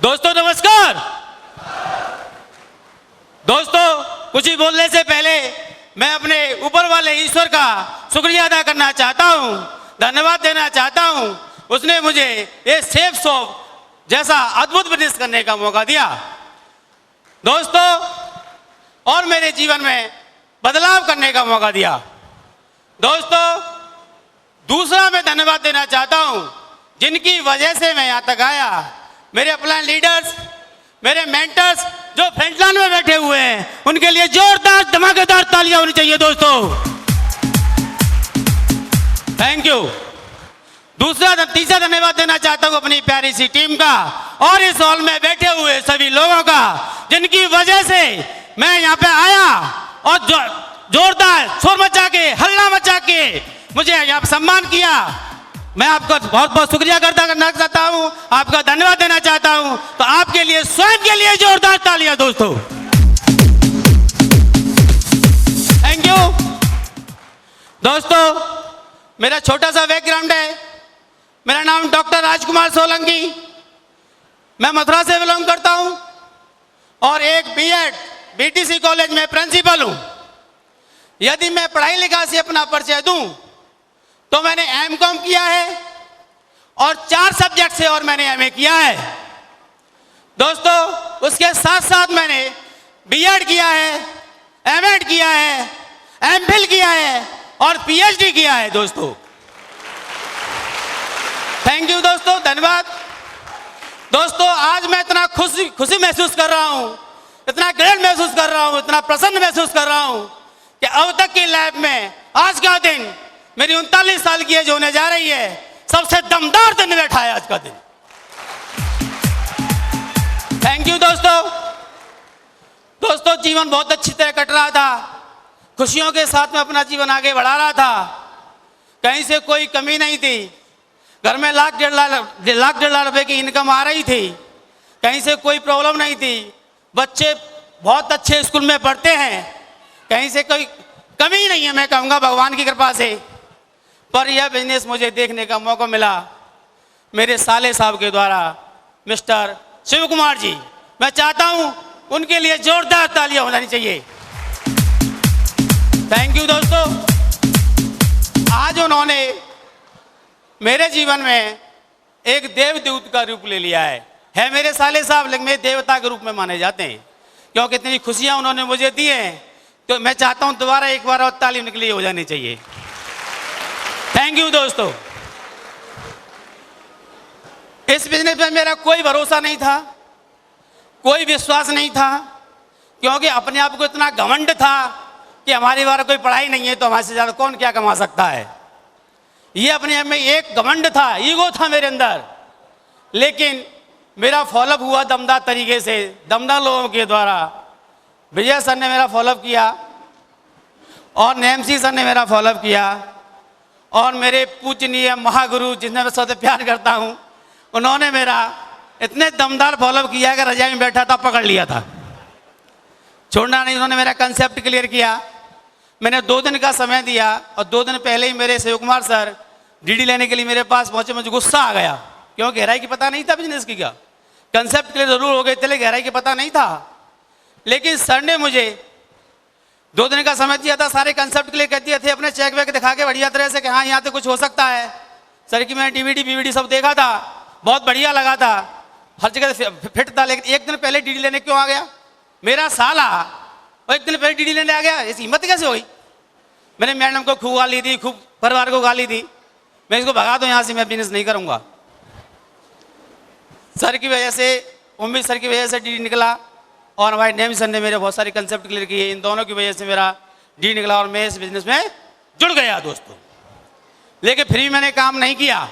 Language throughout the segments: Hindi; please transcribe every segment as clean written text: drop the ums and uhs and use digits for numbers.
दोस्तों नमस्कार। दोस्तों कुछ ही बोलने से पहले मैं अपने ऊपर वाले ईश्वर का शुक्रिया अदा करना चाहता हूं, धन्यवाद देना चाहता हूं। उसने मुझे ये सेफ शॉप जैसा अद्भुत बिजनेस करने का मौका दिया दोस्तों, और मेरे जीवन में बदलाव करने का मौका दिया दोस्तों। दूसरा मैं धन्यवाद देना चाहता हूं जिनकी वजह से मैं यहाँ तक आया, मेरे अपलाइन लीडर्स, मेरे मेंटर्स जो फ्रंटलाइन में बैठे हुए हैं, उनके लिए जोरदार धमाकेदार तालियां होनी चाहिए दोस्तों। Thank you. तीसरा धन्यवाद देना चाहता हूं अपनी प्यारी सी टीम का और इस हॉल में बैठे हुए सभी लोगों का, जिनकी वजह से मैं यहाँ पे आया और जोरदार शोर मचा के, हल्ला मचा के मुझे यहाँ सम्मान किया। मैं आपका बहुत बहुत शुक्रिया करना चाहता हूं, आपका धन्यवाद देना चाहता हूं। तो आपके लिए, स्वयं के लिए जोरदार तालियां दोस्तों। थैंक यू दोस्तों। मेरा छोटा सा बैकग्राउंड है। मेरा नाम डॉक्टर राजकुमार सोलंकी, मैं मथुरा से बिलोंग करता हूं और एक बीएड बीटीसी कॉलेज में प्रिंसिपल हूं। यदि मैं पढ़ाई लिखाई से अपना परिचय दूं तो मैंने एमकॉम किया है और 4 सब्जेक्ट से और मैंने एमए किया है दोस्तों। उसके साथ साथ मैंने बीएड किया है, एमएड किया है, एमफिल किया है और पीएचडी किया है दोस्तों। थैंक यू दोस्तों, धन्यवाद दोस्तों। आज मैं इतना खुशी महसूस कर रहा हूं, इतना ग्रेट महसूस कर रहा हूं, इतना प्रसन्न महसूस कर रहा हूं कि अब तक की लाइफ में आज का दिन, मेरी 39 साल की एज होने जा रही है, सबसे दमदार दिन बैठा है आज का दिन। थैंक यू दोस्तों। दोस्तों जीवन बहुत अच्छी तरह कट रहा था, खुशियों के साथ में अपना जीवन आगे बढ़ा रहा था, कहीं से कोई कमी नहीं थी। घर में लाख डेढ़ लाख रुपए की इनकम आ रही थी, कहीं से कोई प्रॉब्लम नहीं थी। बच्चे बहुत अच्छे स्कूल में पढ़ते हैं, कहीं से कोई कमी नहीं है, मैं कहूँगा भगवान की कृपा से। पर यह बिजनेस मुझे देखने का मौका मिला मेरे साले साहब के द्वारा, मिस्टर शिव कुमार जी। मैं चाहता हूं उनके लिए जोरदार तालियां होनी चाहिए। थैंक यू दोस्तों। आज उन्होंने मेरे जीवन में एक देवदूत का रूप ले लिया है मेरे साले साहब, लेकिन मेरे देवता के रूप में माने जाते हैं, क्योंकि इतनी खुशियां उन्होंने मुझे दी हैं। तो मैं चाहता हूं दोबारा एक बार और ताली उनके लिए हो जानी चाहिए। थैंक यू दोस्तों। इस बिजनेस में मेरा कोई भरोसा नहीं था, कोई विश्वास नहीं था, क्योंकि अपने आप को इतना घमंड था कि हमारे द्वारा कोई पढ़ाई नहीं है तो हमारे से ज़्यादा कौन क्या कमा सकता है। ये अपने आप में एक घमंड था, ईगो था मेरे अंदर। लेकिन मेरा फॉलोअप हुआ दमदार तरीके से, दमदार लोगों के द्वारा। विजय सर ने मेरा फॉलोअप किया और नेमसी सर ने मेरा फॉलोअप किया और मेरे पूजनीय महागुरु जिन्हें मैं सबसे प्यार करता हूं, उन्होंने मेरा इतने दमदार फॉलोअप किया कि रजाई में बैठा था पकड़ लिया था, छोड़ना नहीं। उन्होंने मेरा कंसेप्ट क्लियर किया। मैंने 2 दिन का समय दिया और 2 दिन पहले ही मेरे शिव कुमार सर डीडी लेने के लिए मेरे पास पहुंचे। मुझे गुस्सा आ गया, क्योंकि गहराई की पता नहीं था बिजनेस की। क्या कंसेप्ट क्लियर जरूर हो गए थे, गहराई की पता नहीं था। लेकिन सर ने मुझे 2 दिन का समय दिया था, सारे कंसेप्ट क्लियर कर दिए थे, अपने चेक वेक दिखा के बढ़िया तरह से कि हाँ यहाँ तो कुछ हो सकता है। सर की मैंने डीवीडी पीवीडी सब देखा था, बहुत बढ़िया लगा था, हर जगह फिट था। लेकिन 1 दिन पहले डीडी लेने क्यों आ गया मेरा साला? और 1 दिन पहले डीडी लेने आ गया, ऐसी हिम्मत कैसे हो गई? मैंने मैडम को खूब गाली दी, खूब परिवार को गाली दी, मैं इसको भगा दूं यहाँ से, मैं बिजनेस नहीं करूँगा। सर की वजह से, उम्मीद सर की वजह से डीडी निकला और हमारे नेम सर ने मेरे बहुत सारे कंसेप्ट क्लियर किए। इन दोनों की वजह से मेरा डी निकला और मैं इस बिजनेस में जुड़ गया दोस्तों। लेकिन फ्री मैंने काम नहीं किया।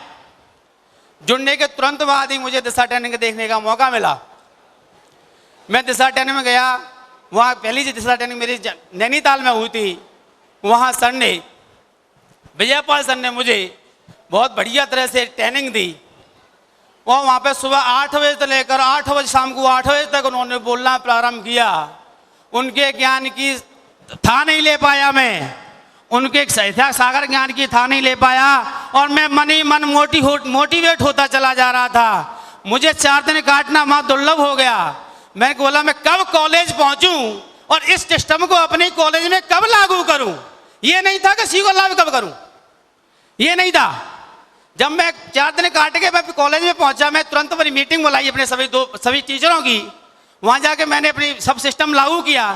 जुड़ने के तुरंत बाद ही मुझे दिशा ट्रेनिंग देखने का मौका मिला। मैं दिशा ट्रेनिंग में गया, वहाँ पहली जो दिशा ट्रेनिंग मेरी नैनीताल में हुई थी, वहाँ सर ने, विजयपाल सर ने मुझे बहुत बढ़िया तरह से ट्रेनिंग दी। और वहाँ पे सुबह 8 बजे से लेकर 8 बजे शाम को 8 बजे तक उन्होंने बोलना प्रारंभ किया। उनके ज्ञान की था नहीं ले पाया मैं, उनके सागर ज्ञान की था नहीं ले पाया और मैं मन ही मन मोटिवेट होता चला जा रहा था। मुझे 4 दिन काटना वहाँ दुर्लभ हो गया। मैंने बोला मैं कब कॉलेज पहुँचूँ और इस सिस्टम को अपने कॉलेज में कब लागू करूँ। ये नहीं था कि सी को लागू कब करूँ, ये नहीं था। जब मैं 4 दिन काट के मैं कॉलेज में पहुँचा, मैं तुरंत अपनी मीटिंग बुलाई अपने सभी टीचरों की। वहाँ जाके मैंने अपनी सब सिस्टम लागू किया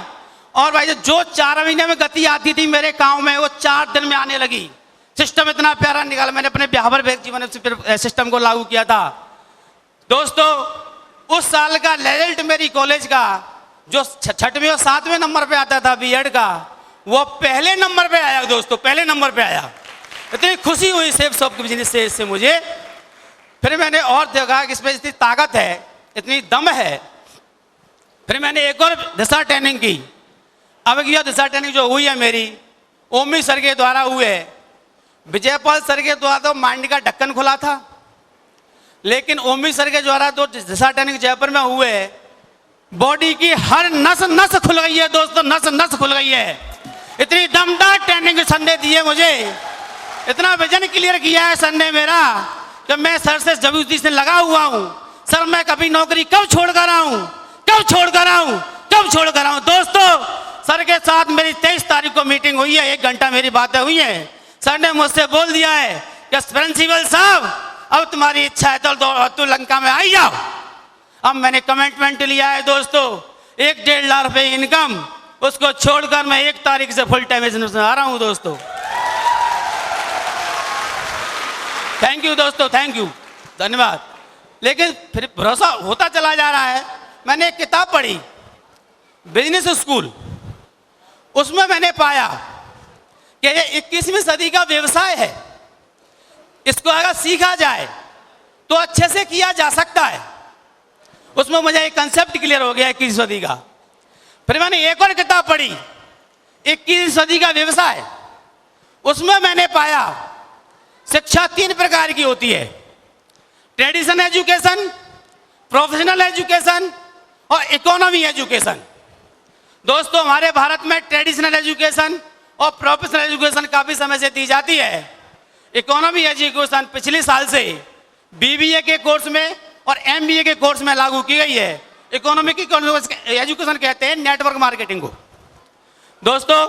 और भाई जो 4 महीने में गति आती थी मेरे गाँव में, वो 4 दिन में आने लगी। सिस्टम इतना प्यारा निकाला। मैंने अपने बिहावर जीवन सिस्टम को लागू किया था। दोस्तों उस साल का रिजल्ट मेरी कॉलेज का जो 6वें और 7वें नंबर पे आता था बीएड का, वो पहले नंबर पे आया दोस्तों, पहले नंबर पे आया। इतनी खुशी हुई सेफ शॉप के बिजनेस से इससे मुझे। फिर मैंने और देखा कि इसमें इतनी ताकत है, इतनी दम है। फिर मैंने एक और दिशा ट्रेनिंग की। अब यह दिशा ट्रेनिंग जो हुई है मेरी ओमी सर के द्वारा हुई है। विजयपाल सर के द्वारा तो माइंड का ढक्कन खुला था, लेकिन ओमी सर के द्वारा तो दिशा ट्रेनिंग जयपुर में हुए, बॉडी की हर नस नस खुल गई है दोस्तों, नस नस खुल गई है। इतनी दमदार ट्रेनिंग सर ने दी है मुझे, इतना विजन क्लियर किया है सर ने मेरा कि मैं सर से जबरदस्ती से लगा हुआ हूँ। सर मैं कभी नौकरी कब छोड़ कर आऊँ, कब छोड़ कर आऊँ, कब छोड़ कर आऊँ। दोस्तों सर के साथ मेरी 23 तारीख को मीटिंग हुई है, 1 घंटा मेरी बातें हुई हैं। सर ने मुझसे बोल दिया है कि प्रिंसिपल साहब अब तुम्हारी इच्छा है तो लंका में आई जाओ। अब मैंने कमिटमेंट लिया है दोस्तों, 1-1.5 लाख रुपए इनकम, उसको छोड़कर मैं 1 तारीख से फुल टाइम बिजनेस में आ रहा हूं दोस्तों। थैंक यू दोस्तों, थैंक यू, धन्यवाद। लेकिन फिर भरोसा होता चला जा रहा है। मैंने एक किताब पढ़ी बिजनेस स्कूल, उसमें मैंने पाया कि ये 21वीं सदी का व्यवसाय है। इसको अगर सीखा जाए तो अच्छे से किया जा सकता है। उसमें मुझे एक कंसेप्ट क्लियर हो गया 21वीं सदी का। फिर मैंने एक और किताब पढ़ी 21वीं सदी का व्यवसाय, उसमें मैंने पाया शिक्षा 3 प्रकार की होती है, ट्रेडिशनल एजुकेशन, प्रोफेशनल एजुकेशन और इकोनॉमी एजुकेशन। दोस्तों हमारे भारत में ट्रेडिशनल एजुकेशन और प्रोफेशनल एजुकेशन काफ़ी समय से दी जाती है। इकोनॉमी एजुकेशन पिछले साल से बीबीए के कोर्स में और एमबीए के कोर्स में लागू की गई है। इकोनॉमिक एजुकेशन कहते हैं नेटवर्क मार्केटिंग को। दोस्तों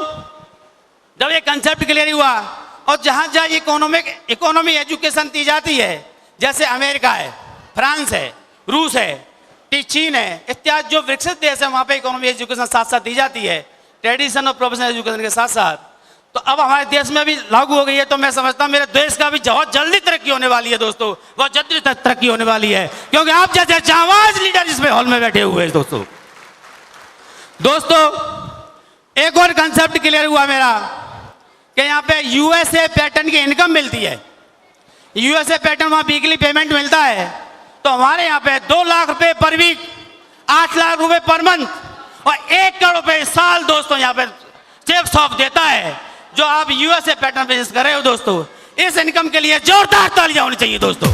जब ये कंसेप्ट क्लियर हुआ और जहाँ जहाँ इकोनॉमी एजुकेशन दी जाती है, जैसे अमेरिका है, फ्रांस है, रूस है, चीन है इत्यादि जो विकसित देश है, वहाँ पे इकोनॉमी एजुकेशन साथ साथ दी जाती है ट्रेडिशनल और प्रोफेशनल एजुकेशन के साथ साथ। तो अब हमारे देश में भी लागू हो गई है, तो मैं समझता हूँ मेरे देश का भी बहुत जल्दी तरक्की होने वाली है दोस्तों, बहुत जल्दी तरक्की होने वाली है, क्योंकि आप जैसे जांबाज लीडर इसमें हॉल में बैठे हुए हैं दोस्तों एक और कंसेप्ट क्लियर हुआ मेरा कि यहाँ पे यूएसए पैटर्न की इनकम मिलती है। यूएसए पैटर्न वहाँ वीकली पेमेंट मिलता है, तो हमारे यहाँ पे 2 लाख रुपए पर वीक, 8 लाख रुपए पर मंथ और 1 करोड़ रुपए साल दोस्तों यहाँ पे सेफ शॉप देता है। जो आप यूएसए पैटर्न बिजनेस कर रहे हो दोस्तों, इस इनकम के लिए जोरदार तालियां होनी चाहिए दोस्तों।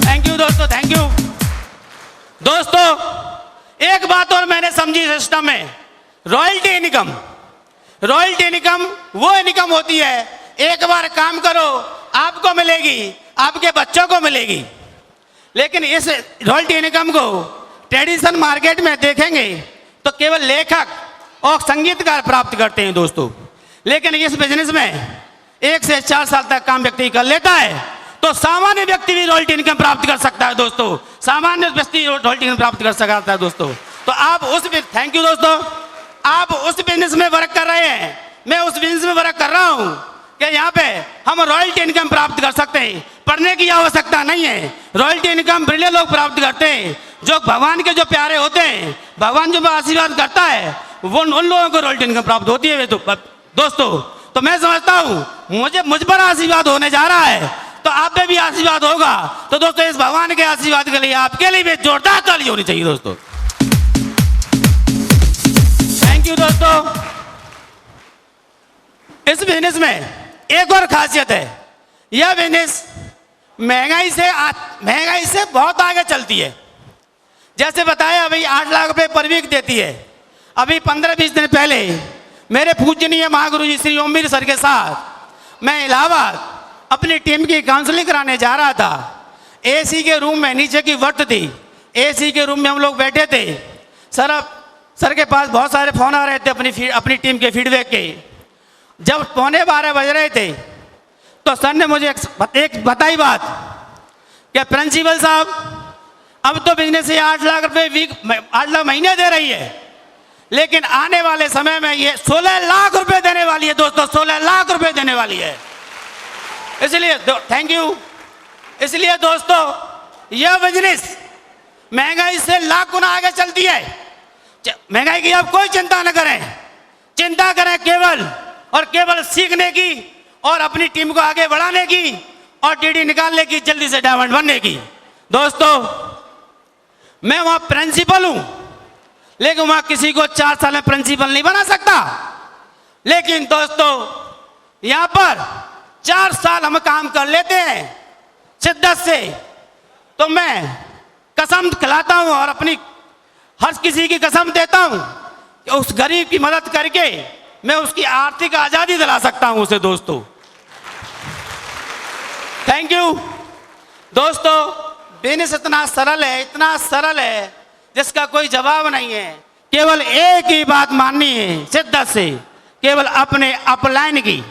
थैंक यू दोस्तों, थैंक यू दोस्तों। एक बात और मैंने समझी सिस्टम में, रॉयल्टी इनकम। रॉयल्टी इनकम वो इनकम होती है एक बार काम करो आपको मिलेगी, आपके बच्चों को मिलेगी। लेकिन इस रॉयल्टी इनकम को ट्रेडिशनल मार्केट में देखेंगे तो केवल लेखक और संगीतकार प्राप्त करते हैं दोस्तों। लेकिन इस बिजनेस में 1 से 4 साल तक काम व्यक्ति कर लेता है तो सामान्य व्यक्ति भी रॉयल्टी इनकम प्राप्त कर सकता है दोस्तों, सामान्य व्यक्ति रॉयल्टी इनकम प्राप्त कर सकता है दोस्तों। तो आप उस, थैंक यू दोस्तों, आप उस बिजनेस में वर्क कर रहे हैं, मैं उस बिजनेस में वर्क कर रहा हूँ कि यहाँ पे हम रॉयल्टी इनकम प्राप्त कर सकते हैं। पढ़ने की आवश्यकता नहीं है, रॉयल्टी इनकम ब्रिलियंट लोग प्राप्त करते हैं जो भगवान के जो प्यारे होते हैं, भगवान जो आशीर्वाद करता है वो उन लोगों को रॉयल्टी इनकम प्राप्त होती है दोस्तों। तो मैं समझता हूँ मुझ पर आशीर्वाद होने जा रहा है तो आप पे भी आशीर्वाद होगा। तो दोस्तों इस भगवान के आशीर्वाद के लिए आपके लिए भी जोरदार ताली होनी चाहिए दोस्तों। थैंक यू दोस्तों। इस बिजनेस में एक और खासियत है, यह बिजनेस महंगाई से बहुत आगे चलती है। जैसे बताया अभी 8 लाख रुपए पर वीक देती है। अभी 15-20 दिन पहले मेरे पूजनीय महागुरु जी श्री ओमवीर सर के साथ मैं इलाहाबाद अपनी टीम की काउंसलिंग कराने जा रहा था। एसी के रूम में, नीचे की वर्थ थी, एसी के रूम में हम लोग बैठे थे। सर के पास बहुत सारे फ़ोन आ रहे थे अपनी टीम के फीडबैक के। जब 11:15 बज रहे थे तो सर ने मुझे एक बताई बात कि प्रिंसिपल साहब, अब तो बिजनेस ये 8 लाख रुपए वीक, 8 लाख महीने दे रही है, लेकिन आने वाले समय में ये 16 लाख रुपए देने वाली है दोस्तों, 16 लाख रुपए देने वाली है। इसलिए थैंक यू। इसलिए दोस्तों, यह बिजनेस महंगाई से लाख गुना आगे चलती है। महंगाई की आप कोई चिंता न करें, चिंता करें केवल और केवल सीखने की और अपनी टीम को आगे बढ़ाने की और डीडी निकालने की, जल्दी से डायमंड बनने की। दोस्तों, मैं वहां प्रिंसिपल हूं, लेकिन वहां किसी को 4 साल में प्रिंसिपल नहीं बना सकता। लेकिन दोस्तों, यहां पर 4 साल हम काम कर लेते हैं शिद्दत से, तो मैं कसम खिलाता हूं और अपनी हर किसी की कसम देता हूं कि उस गरीब की मदद करके मैं उसकी आर्थिक आजादी दिला सकता हूं उसे। दोस्तों, थैंक यू। दोस्तों, बिजनेस इतना सरल है जिसका कोई जवाब नहीं है। केवल एक ही बात माननी है शिद्दत से, केवल अपने अपलाइन की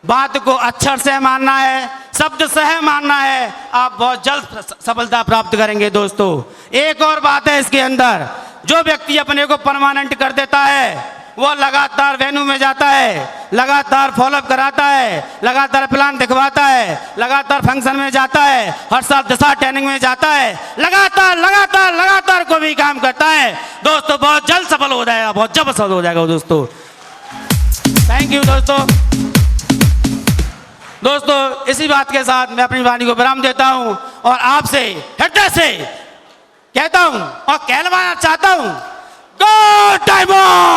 बात को अक्षर से मानना है, शब्द से मानना है। आप बहुत जल्द सफलता प्राप्त करेंगे। दोस्तों, एक और बात है इसके अंदर, जो व्यक्ति अपने को परमानेंट कर देता है वो लगातार वेन्यू में जाता है, लगातार फॉलोअप कराता है, लगातार प्लान दिखवाता है, लगातार फंक्शन में जाता है, हर साल दशा ट्रेनिंग में जाता है, लगातार कोई भी काम करता है। दोस्तों, बहुत जल्द सफल हो जाएगा, बहुत जल्द सफल हो जाएगा। दोस्तों, थैंक यू। दोस्तों, इसी बात के साथ मैं अपनी वाणी को विराम देता हूं और आपसे हृदय से कहता हूं और कहलवाना चाहता हूं, गो डायमंड।